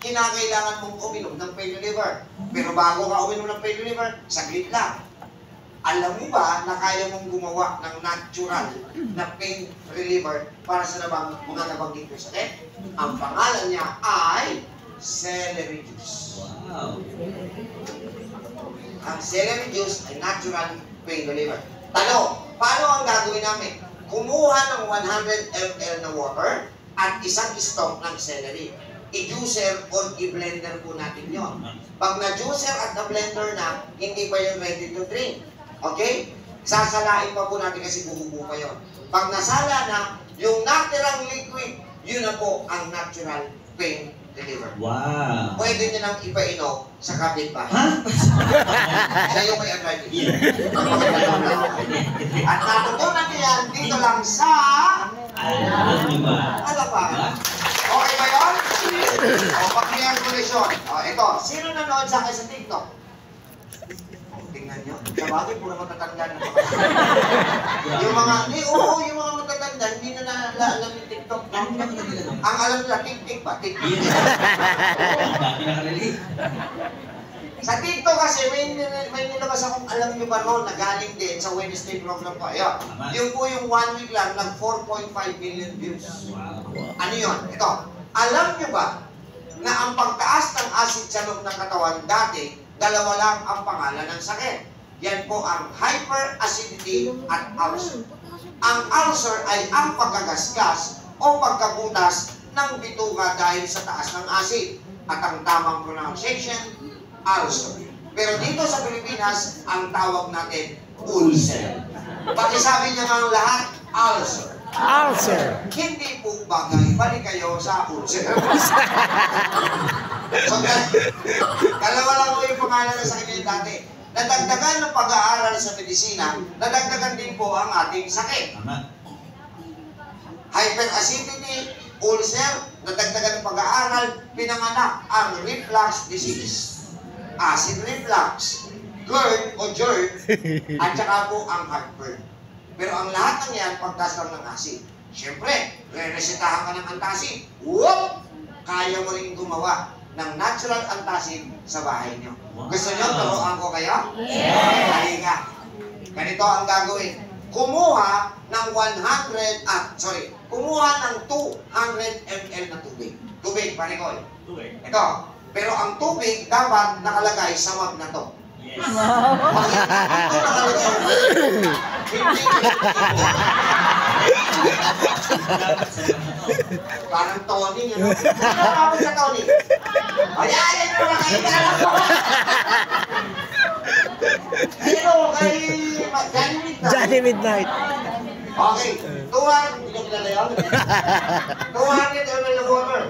kinakailangan mong uminom ng pain reliever. Pero bago ka uminom ng pain reliever, saglit lang. Alam mo ba na kaya mong gumawa ng natural na pain reliever para sa mga nabanggit ko sakit? Ang pangalan niya ay celery juice. Wow. Ang celery juice ay natural pain reliever. Tanong, paano ang gagawin namin? Kumuha ng 100 ml na water at isang stalk ng celery. I-juicer or i-blender po natin yon. Pag na-juicer at na-blender na, hindi pa yun ready to drink. Okay? Sasalain pa po natin kasi bubuo pa yun. Pag nasala na, yung naturang liquid, yun na po ang natural pain reliever. Wow. Pwede nyo nang ipainom sa kapitbahay. Ha? Siya yung may advantage. At natutunan niyo yan dito lang sa... Alam niyo ba? Ano pa? Okay ba yun? O, pag-calculation. O, ito. Sino nanood sa akin sa TikTok? Tingnan nyo. Sa bagay, puro matatanda na mga. Yung mga, yung mga matatanda, hindi na naalala yung TikTok. Ang alam nila, tik-tik ba? Tik-tik. Pinakarelate. Sa TikTok kasi, may nilabas akong alam nyo ba noon na galing din sa Wednesday program ko. Ayun. Yung po yung 1 week lang, nag 4.5 million views. Wow. Ano yun? Ito. Alam nyo ba na ang pagtaas ng acid sa loob ng katawan dati, dalawa lang ang pangalan ng sakit. Yan po ang hyperacidity at ulcer. Ang ulcer ay ang pagkagasgas o pagkabutas ng bituka dahil sa taas ng acid. At ang tamang pronunciation, ulcer. Pero dito sa Pilipinas, ang tawag natin, ulcer. Pakisabi niya ng lahat, ulcer. Ulcer. Hindi po bagay, balik kayo sa ulcer. So, dalawa lang po yung pangalan ng sakit dati. Nadagdagan ng pag-aaral sa medisina, nadagdagan din po ang ating sakit. Tama. Hyperacidity, ulcer, nadagdagan ng pag-aaral, pinanganak ang reflux disease. Acid reflux, GERD o GERD, at saka po ang heartburn. Pero ang lahat ng yan, pagtaas lang ng acid. Siyempre, re-resetahan ka ng antacid. Whoop! Kaya mo rin gumawa ng natural antacid sa bahay niyo. Wow. Gusto niyo, turuan ko kayo? Yes! Halika. Ganito ang gagawin. Kumuha ng kumuha ng 200 ml na tubig. Tubig, parikoy. Tuloy. Ito. Pero ang tubig dapat nakalagay sa mug na to. Yes. Ito nakalagay. Parang Tony. Ano? Ano sa Tony? Ayan, ito na kayo na ko. Pero kay Johnny Midnight. Okay. 200 ml na water.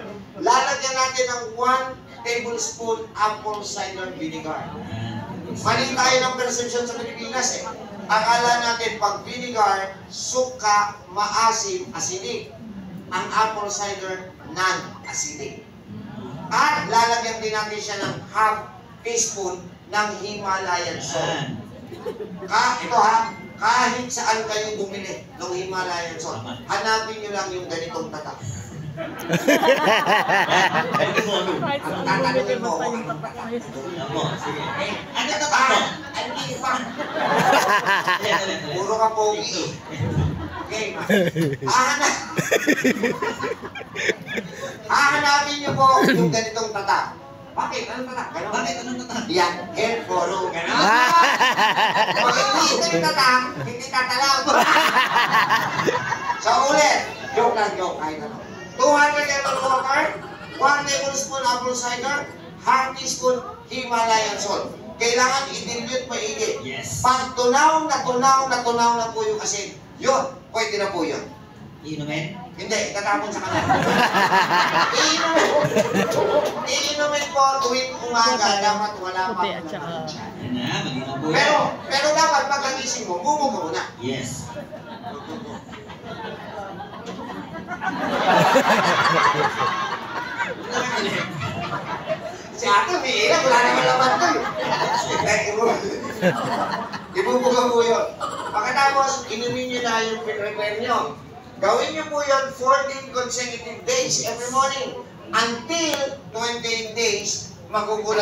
Lalagyan natin ng 1 tablespoon apple cider vinegar. Mali tayo ng perception sa Pilipinas eh. Akala natin pag vinegar, suka, maasim, acidic. Ang apple cider, non-acidic. At lalagyan din natin siya ng half teaspoon ng Himalayan salt. Ito ha, kahit saan kayo bumili ng Himalayan salt, hanapin nyo lang yung ganitong tatak. Ang tatanungin mo ako, anong tatak? Ano tatak? Hindi pa. Puro ka pogi. Okay. Hahanapin nyo po yung ganitong tatak. Bakit? Anong tatak? Bakit? Anong tatak? Yan. Hair foro. Ganon. Kung hindi ito yung tatak, hindi tatalam. So ulit. Joke lang, joke. Kahit ano. 200 ml water, 1 tablespoon apple cider, half teaspoon Himalayan salt. Kailangan i-dilute maigi. Yes. Pag tunaw na po yung asin, yun, pwede na po yun. Inumin? Hindi, itatapon sa kanila. Iinumin po tuwing umaga, dapat wala pa Puti at saka... Yan na, mag-inom po yan. Pero dapat pagkagising mo, bumuga muna. Yes. Si ate, may ilang, wala naman laman to ibubuga po yun. Pagkatapos, inumin nyo na yung prepare nyo. Gawin nyo po yun 14 consecutive days every morning. Until 28 days, magugulat